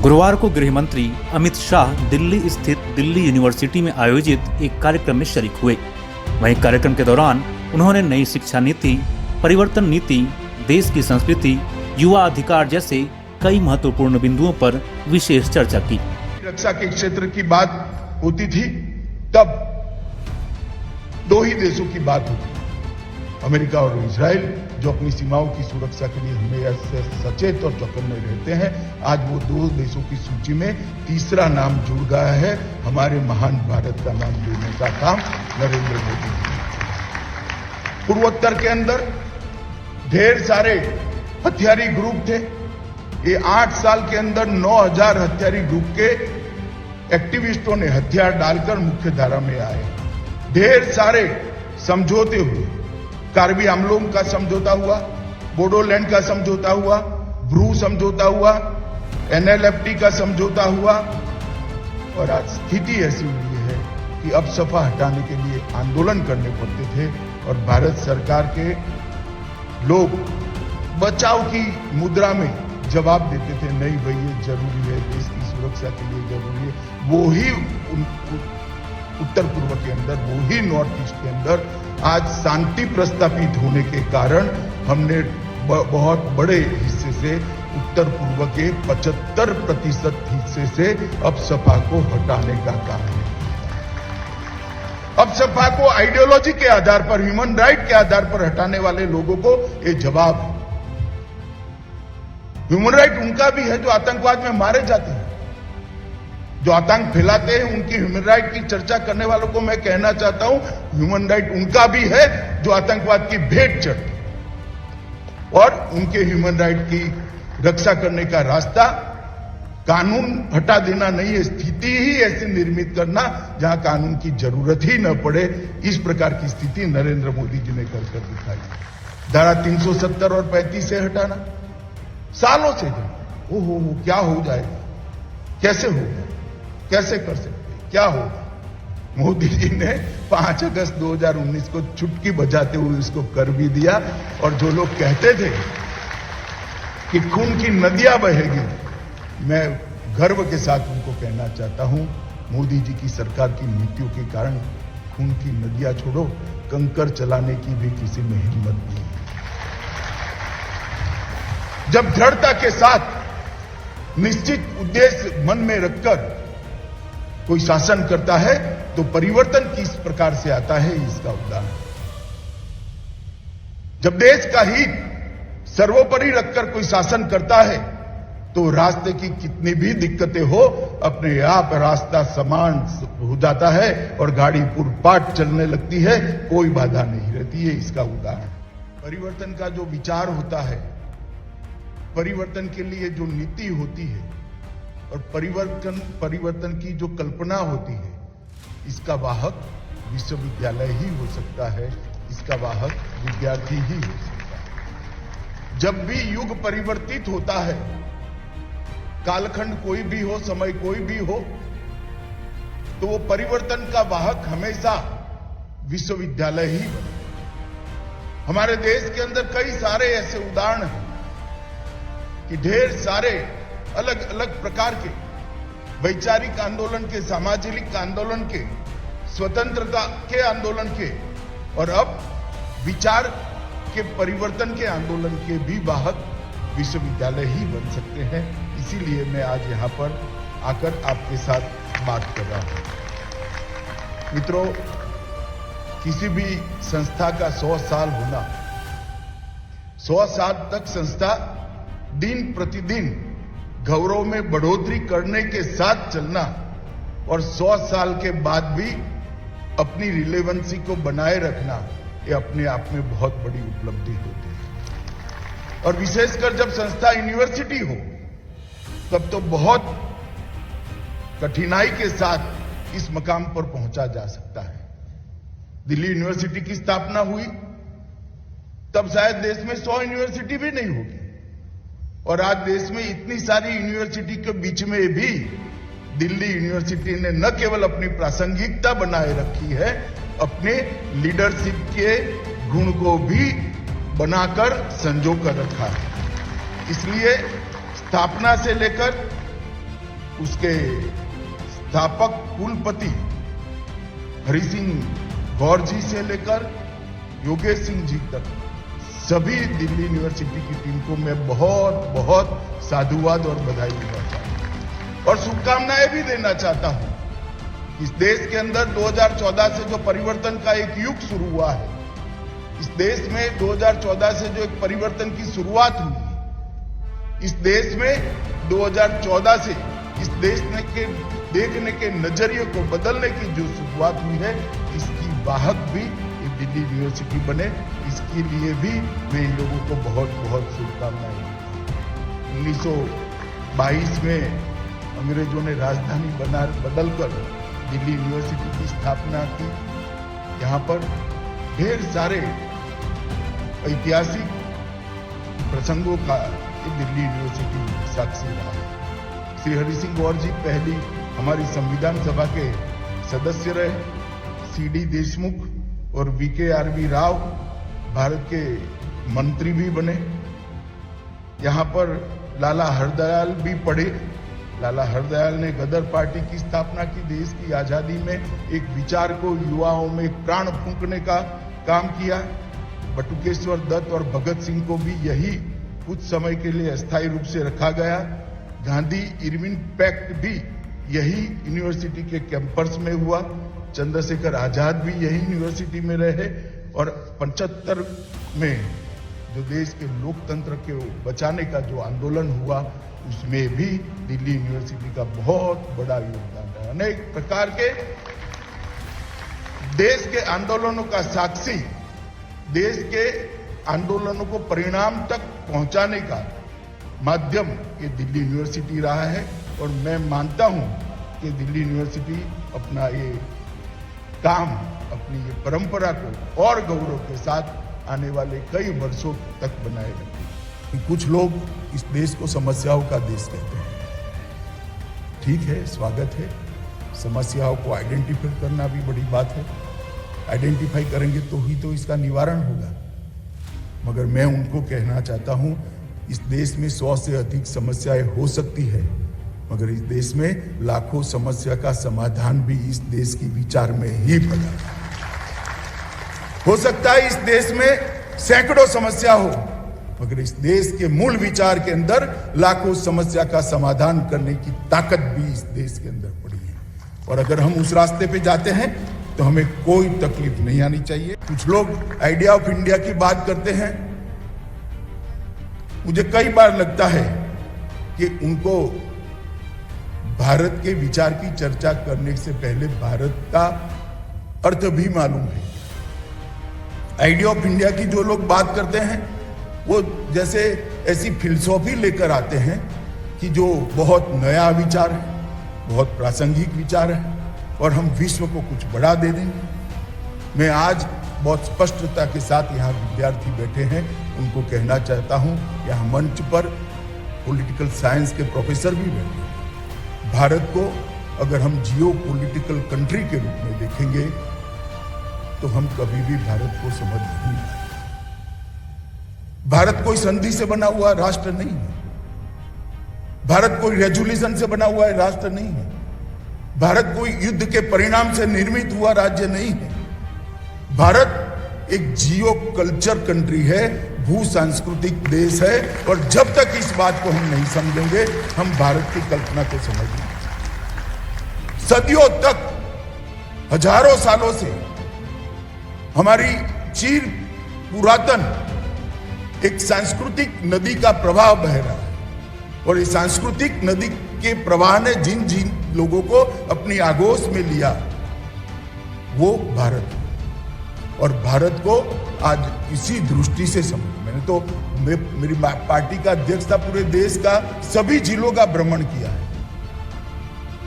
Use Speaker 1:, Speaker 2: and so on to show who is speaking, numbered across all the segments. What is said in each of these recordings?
Speaker 1: गुरुवार को गृह मंत्री अमित शाह दिल्ली स्थित दिल्ली यूनिवर्सिटी में आयोजित एक कार्यक्रम में शरीक हुए। वहीं कार्यक्रम के दौरान उन्होंने नई शिक्षा नीति, परिवर्तन नीति, देश की संस्कृति, युवा अधिकार जैसे कई महत्वपूर्ण बिंदुओं पर विशेष चर्चा की।
Speaker 2: रक्षा के क्षेत्र की बात होती थी तब दो ही देशों की बात होती थी, अमेरिका और इजराइल, जो अपनी सीमाओं की सुरक्षा के लिए हमेशा सचेत और चौकन्ने रहते हैं। आज वो दो देशों की सूची में तीसरा नाम जुड़ गया है। हमारे महान भारत का नाम लेने का काम नरेंद्र मोदी जी। पूर्वोत्तर के अंदर ढेर सारे हथियारी ग्रुप थे। ये 8 साल के अंदर 9000 हथियारी ग्रुप के एक्टिविस्टों ने हथियार डालकर मुख्य धारा में आए। ढेर सारे समझौते हुए, कार्बी आंगलोंग का समझौता हुआ, बोडोलैंड का समझौता हुआ, ब्रू समझौता हुआ, NLFT का समझौता हुआ, और आज स्थिति ऐसी हुई है कि अब सपा हटाने के लिए आंदोलन करने पड़ते थे और भारत सरकार के लोग बचाव की मुद्रा में जवाब देते थे, नहीं भाई ये जरूरी है, देश की सुरक्षा के लिए जरूरी है। वो ही उत्तर पूर्व के अंदर, वो ही नॉर्थ ईस्ट के अंदर आज शांति प्रस्तापित होने के कारण हमने बहुत बड़े हिस्से से, उत्तर पूर्व के 75% हिस्से से अब सपा को हटाने का काम है। अब सपा को आइडियोलॉजी के आधार पर, ह्यूमन राइट के आधार पर हटाने वाले लोगों को ये जवाब। ह्यूमन राइट उनका भी है जो आतंकवाद में मारे जाते हैं, जो आतंक फैलाते हैं। उनकी ह्यूमन राइट की चर्चा करने वालों को मैं कहना चाहता हूं, ह्यूमन राइट उनका भी है जो आतंकवाद की भेंट चढ़ते, और उनके ह्यूमन राइट की रक्षा करने का रास्ता कानून हटा देना नहीं है, स्थिति ही ऐसी निर्मित करना जहां कानून की जरूरत ही न पड़े। इस प्रकार की स्थिति नरेंद्र मोदी जी ने कर दिखाई। धारा 370 और 35 से हटाना सालों से ओहो क्या हो जाएगा, कैसे होगा, कैसे कर सकते, क्या होगा। मोदी जी ने 5 अगस्त 2019 को चुटकी बजाते हुए इसको कर भी दिया। और जो लोग कहते थे कि खून की नदियां बहेगी, मैं गर्व के साथ उनको कहना चाहता हूं, मोदी जी की सरकार की नीतियों के कारण खून की नदियां छोड़ो, कंकर चलाने की भी किसी में हिम्मत नहीं। जब दृढ़ता के साथ निश्चित उद्देश्य मन में रखकर कोई शासन करता है तो परिवर्तन किस प्रकार से आता है, इसका उदाहरण। जब देश का हित सर्वोपरि रखकर कोई शासन करता है तो रास्ते की कितनी भी दिक्कतें हो, अपने आप रास्ता समान हो जाता है और गाड़ी पूर्वपाट चलने लगती है, कोई बाधा नहीं रहती है। इसका उदाहरण परिवर्तन का जो विचार होता है, परिवर्तन के लिए जो नीति होती है और परिवर्तन की जो कल्पना होती है, इसका वाहक विश्वविद्यालय ही हो सकता है, इसका वाहक विद्यार्थी ही हो सकता है। जब भी युग परिवर्तित होता है, कालखंड कोई भी हो, समय कोई भी हो, तो वो परिवर्तन का वाहक हमेशा विश्वविद्यालय ही बने। हमारे देश के अंदर कई सारे ऐसे उदाहरण हैं कि ढेर सारे अलग अलग प्रकार के वैचारिक आंदोलन के, सामाजिक आंदोलन के, स्वतंत्रता के आंदोलन के, और अब विचार के परिवर्तन के आंदोलन के भी वाहक विश्वविद्यालय ही बन सकते हैं। इसीलिए मैं आज यहां पर आकर आपके साथ बात कर रहा हूं। मित्रों, किसी भी संस्था का 100 साल होना, 100 साल तक संस्था दिन प्रतिदिन गौरव में बढ़ोतरी करने के साथ चलना और 100 साल के बाद भी अपनी रिलेवेंसी को बनाए रखना, ये अपने आप में बहुत बड़ी उपलब्धि होती है। और विशेषकर जब संस्था यूनिवर्सिटी हो, तब तो बहुत कठिनाई के साथ इस मकाम पर पहुंचा जा सकता है। दिल्ली यूनिवर्सिटी की स्थापना हुई तब शायद देश में 100 यूनिवर्सिटी भी नहीं होगी, और आज देश में इतनी सारी यूनिवर्सिटी के बीच में भी दिल्ली यूनिवर्सिटी ने न केवल अपनी प्रासंगिकता बनाए रखी है, अपने लीडरशिप के गुण को भी बनाकर संजो कर रखा है। इसलिए स्थापना से लेकर उसके स्थापक कुलपति हरि सिंह गौर जी से लेकर योगेश सिंह जी तक सभी दिल्ली यूनिवर्सिटी की टीम को मैं बहुत बहुत साधुवाद और बधाई देना चाहता हूं और शुभकामनाएं भी देना चाहता हूं। इस देश के अंदर 2014 से जो परिवर्तन का एक युग शुरू हुआ है, इस देश में 2014 से जो एक परिवर्तन की शुरुआत हुई, इस देश में 2014 से इस देश के देखने के नजरिए को बदलने की जो शुरुआत हुई है, इसकी वाहक भी ये दिल्ली यूनिवर्सिटी बने, इसके लिए भी मैं इन लोगों को बहुत बहुत शुभकामनाएं देता हूं। 1922 में अंग्रेजों ने राजधानी बदलकर दिल्ली यूनिवर्सिटी की स्थापना की। यहाँ पर ढेर सारे ऐतिहासिक प्रसंगों का ये दिल्ली यूनिवर्सिटी साक्षी रहा है। श्री हरि सिंह गौर जी पहली हमारी संविधान सभा के सदस्य रहे। सीडी देशमुख और VKRV राव भारत के मंत्री भी बने। यहाँ पर लाला हरदयाल भी पढ़े। लाला हरदयाल ने गदर पार्टी की स्थापना की। देश की आजादी में एक विचार को युवाओं में प्राण फूंकने का काम किया। बटुकेश्वर दत्त और भगत सिंह को भी यही कुछ समय के लिए अस्थायी रूप से रखा गया। गांधी इरविन पैक्ट भी यही यूनिवर्सिटी के कैंपस में हुआ। चंद्रशेखर आजाद भी यही यूनिवर्सिटी में रहे और 75 में जो देश के लोकतंत्र के बचाने का जो आंदोलन हुआ, उसमें भी दिल्ली यूनिवर्सिटी का बहुत बड़ा योगदान है। अनेक प्रकार के देश के आंदोलनों का साक्षी, देश के आंदोलनों को परिणाम तक पहुंचाने का माध्यम ये दिल्ली यूनिवर्सिटी रहा है और मैं मानता हूं कि दिल्ली यूनिवर्सिटी अपना ये काम, अपनी ये परंपरा को और गौरव के साथ आने वाले कई वर्षों तक बनाए रखें।
Speaker 3: कुछ लोग इस देश को समस्याओं का देश कहते हैं। ठीक है, स्वागत है। समस्याओं को आइडेंटिफाई करना भी बड़ी बात है। आइडेंटिफाई करेंगे तो ही तो इसका निवारण होगा। मगर मैं उनको कहना चाहता हूं, इस देश में 100 से अधिक समस्याएं हो सकती है, मगर इस देश में लाखों समस्या का समाधान भी इस देश की विचार में ही पड़ा। हो सकता है इस देश में सैकड़ों समस्या हो, मगर इस देश के मूल विचार के अंदर लाखों समस्या का समाधान करने की ताकत भी इस देश के अंदर पड़ी है। और अगर हम उस रास्ते पे जाते हैं तो हमें कोई तकलीफ नहीं आनी चाहिए। कुछ लोग आइडिया ऑफ इंडिया की बात करते हैं। मुझे कई बार लगता है कि उनको भारत के विचार की चर्चा करने से पहले भारत का अर्थ भी मालूम है। आइडिया ऑफ इंडिया की जो लोग बात करते हैं, वो जैसे ऐसी फिलॉसफी लेकर आते हैं कि जो बहुत नया विचार है, बहुत प्रासंगिक विचार है और हम विश्व को कुछ बड़ा दे देंगे। मैं आज बहुत स्पष्टता के साथ यहाँ विद्यार्थी बैठे हैं, उनको कहना चाहता हूँ, यहाँ मंच पर पॉलिटिकल साइंस के प्रोफेसर भी बैठे हैं। भारत को अगर हम जियो पॉलिटिकल कंट्री के रूप में देखेंगे तो हम कभी भी भारत को समझ नहीं पाएंगे। भारत कोई संधि से बना हुआ राष्ट्र नहीं है। भारत कोई रेजोल्यूशन से बना हुआ राष्ट्र नहीं है। भारत कोई युद्ध के परिणाम से निर्मित हुआ राज्य नहीं है। भारत एक जियो कल्चर कंट्री है, भू सांस्कृतिक देश है और जब तक इस बात को हम नहीं समझेंगे, हम भारत की कल्पना को समझ नहीं सकते। सदियों तक, हजारों सालों से हमारी चीर पुरातन एक सांस्कृतिक नदी का प्रवाह बह रहा है और इस सांस्कृतिक नदी के प्रवाह ने जिन जिन लोगों को अपनी आगोश में लिया, वो भारत है। और भारत को आज इसी दृष्टि से समझ, मैंने तो मेरी पार्टी का अध्यक्ष था, पूरे देश का सभी जिलों का भ्रमण किया है।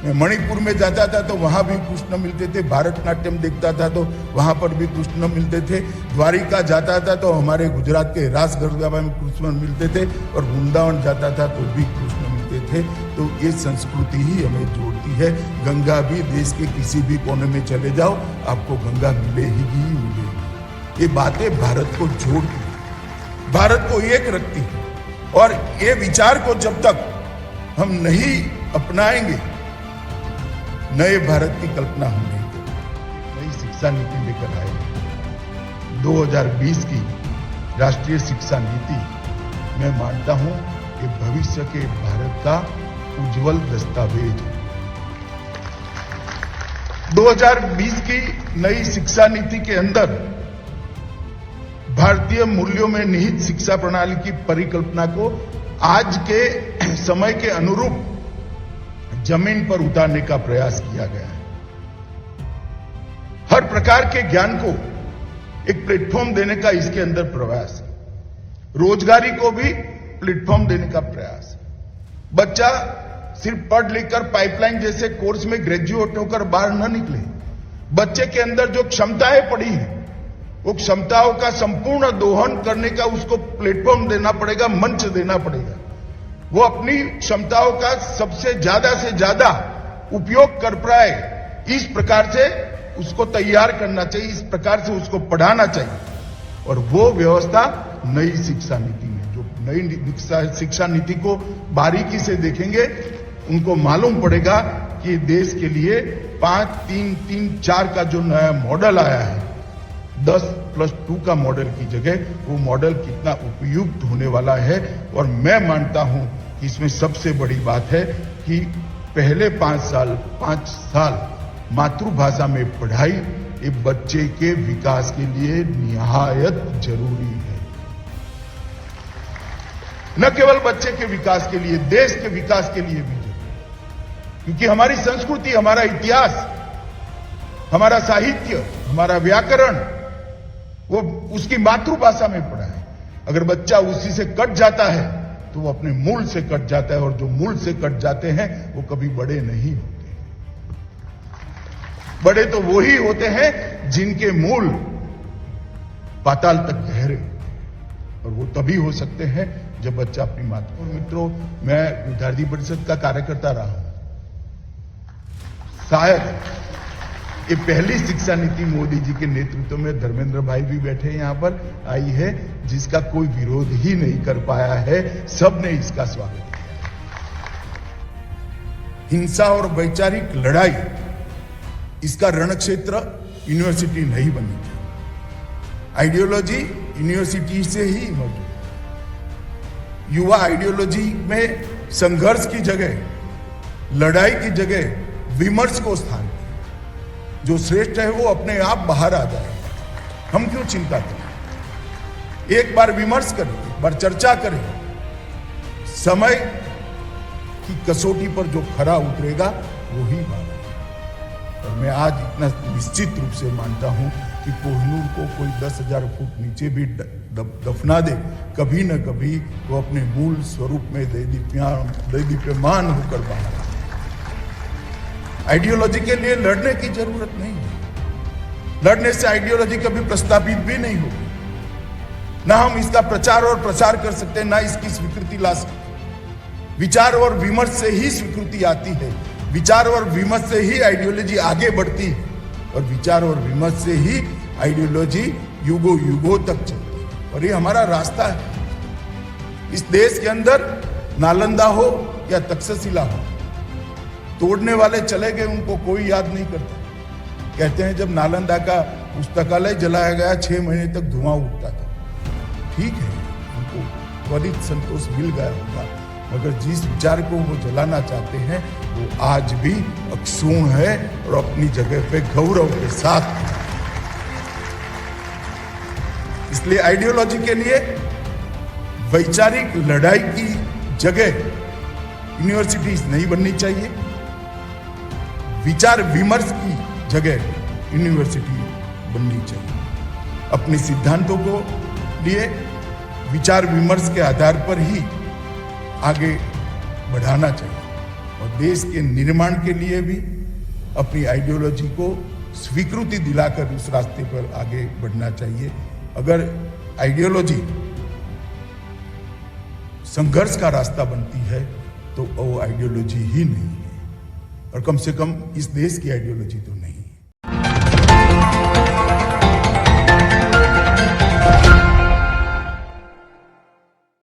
Speaker 3: मैं मणिपुर में जाता था तो वहां भी कृष्ण मिलते थे, भारतनाट्यम देखता था तो वहां पर भी कृष्ण मिलते थे, द्वारिका जाता था तो हमारे गुजरात के रास गरबा में कृष्ण मिलते थे और वृंदावन जाता था तो भी कृष्ण मिलते थे। तो ये संस्कृति ही हमें जोड़ती है। गंगा भी देश के किसी भी कोने में चले जाओ, आपको गंगा मिलेगी। ये बातें भारत को जोड़ती है, भारत को एक रखती है। और ये विचार को जब तक हम नहीं अपनाएंगे, नए भारत की कल्पना हम नहीं करेंगे। नई शिक्षा नीति लेकर आए 2020 की राष्ट्रीय शिक्षा नीति मैं मानता हूं कि भविष्य के भारत का उज्जवल दस्तावेज है। 2020 की नई शिक्षा नीति के अंदर भारतीय मूल्यों में निहित शिक्षा प्रणाली की परिकल्पना को आज के समय के अनुरूप जमीन पर उतारने का प्रयास किया गया है। हर प्रकार के ज्ञान को एक प्लेटफॉर्म देने का इसके अंदर प्रयास है। रोजगारी को भी प्लेटफॉर्म देने का प्रयास है। बच्चा सिर्फ पढ़ लिख कर पाइपलाइन जैसे कोर्स में ग्रेजुएट होकर बाहर न निकले। बच्चे के अंदर जो क्षमताएं पड़ी हैं, वो क्षमताओं का संपूर्ण दोहन करने का उसको प्लेटफॉर्म देना पड़ेगा, मंच देना पड़ेगा। वो अपनी क्षमताओं का सबसे ज्यादा से ज्यादा उपयोग कर पाए, इस प्रकार से उसको तैयार करना चाहिए, इस प्रकार से उसको पढ़ाना चाहिए। और वो व्यवस्था नई शिक्षा नीति में, जो नई शिक्षा नीति को बारीकी से देखेंगे उनको मालूम पड़ेगा कि देश के लिए 5-3-3-4 का जो नया मॉडल आया है, 10+2 का मॉडल की जगह वो मॉडल कितना उपयुक्त होने वाला है। और मैं मानता हूं कि इसमें सबसे बड़ी बात है कि पहले 5 साल मातृभाषा में पढ़ाई ये बच्चे के विकास के लिए निहायत जरूरी है। न केवल बच्चे के विकास के लिए, देश के विकास के लिए भी जरूरी, क्योंकि हमारी संस्कृति, हमारा इतिहास, हमारा साहित्य, हमारा व्याकरण वो उसकी मातृभाषा में पढ़ा है। अगर बच्चा उसी से कट जाता है तो वो अपने मूल से कट जाता है, और जो मूल से कट जाते हैं वो कभी बड़े नहीं होते। बड़े तो वो ही होते हैं जिनके मूल पाताल तक गहरे, और वो तभी हो सकते हैं जब बच्चा अपनी मातृ। मित्रों, मैं विद्यार्थी परिषद का कार्यकर्ता रहा हूं। शायद ये पहली शिक्षा नीति मोदी जी के नेतृत्व में, धर्मेंद्र भाई भी बैठे यहां पर, आई है जिसका कोई विरोध ही नहीं कर पाया है। सबने इसका स्वागत किया। हिंसा और वैचारिक लड़ाई, इसका रणक्षेत्र यूनिवर्सिटी नहीं बननी चाहिए। आइडियोलॉजी यूनिवर्सिटी से ही मौजूद। युवा आइडियोलॉजी में संघर्ष की जगह, लड़ाई की जगह विमर्श को स्थान। जो श्रेष्ठ है वो अपने आप बाहर आ जाए। हम क्यों चिंता करें? एक बार विमर्श करें, एक बार चर्चा करें। समय की कसौटी पर जो खरा उतरेगा वो ही बात है। और मैं आज इतना निश्चित रूप से मानता हूं कि कोहिनूर को कोई 10,000 फुट नीचे भी दफना दे, कभी न कभी वो अपने मूल स्वरूप में दैदीप्यमान होकर बाहर। आइडियोलॉजी के लिए लड़ने की जरूरत नहीं है। लड़ने से आइडियोलॉजी कभी प्रस्तावित भी नहीं होगी। ना हम इसका प्रचार और प्रसार कर सकते, ना इसकी स्वीकृति ला सकते। विचार और विमर्श से ही स्वीकृति आती है, विचार और विमर्श से ही आइडियोलॉजी आगे बढ़ती है, और विचार और विमर्श से ही आइडियोलॉजी युगों युगों तक चलती है। और ये हमारा रास्ता है। इस देश के अंदर नालंदा हो या तक्षशिला हो, तोड़ने वाले चले गए, उनको कोई याद नहीं करता। कहते हैं जब नालंदा का पुस्तकालय जलाया गया 6 महीने तक धुआं उठता था। ठीक है, उनको त्वरित संतोष मिल गया होगा, मगर जिस विचार को वो जलाना चाहते हैं वो आज भी अक्षुण्ण है और अपनी जगह पे गौरव के साथ। इसलिए आइडियोलॉजी के लिए वैचारिक लड़ाई की जगह यूनिवर्सिटीज नहीं बननी चाहिए। विचार विमर्श की जगह यूनिवर्सिटी बननी चाहिए। अपने सिद्धांतों को लिए विचार विमर्श के आधार पर ही आगे बढ़ाना चाहिए, और देश के निर्माण के लिए भी अपनी आइडियोलॉजी को स्वीकृति दिलाकर उस रास्ते पर आगे बढ़ना चाहिए। अगर आइडियोलॉजी संघर्ष का रास्ता बनती है तो वो आइडियोलॉजी ही नहीं है, और कम से कम इस देश की आइडियोलॉजी तो नहीं है।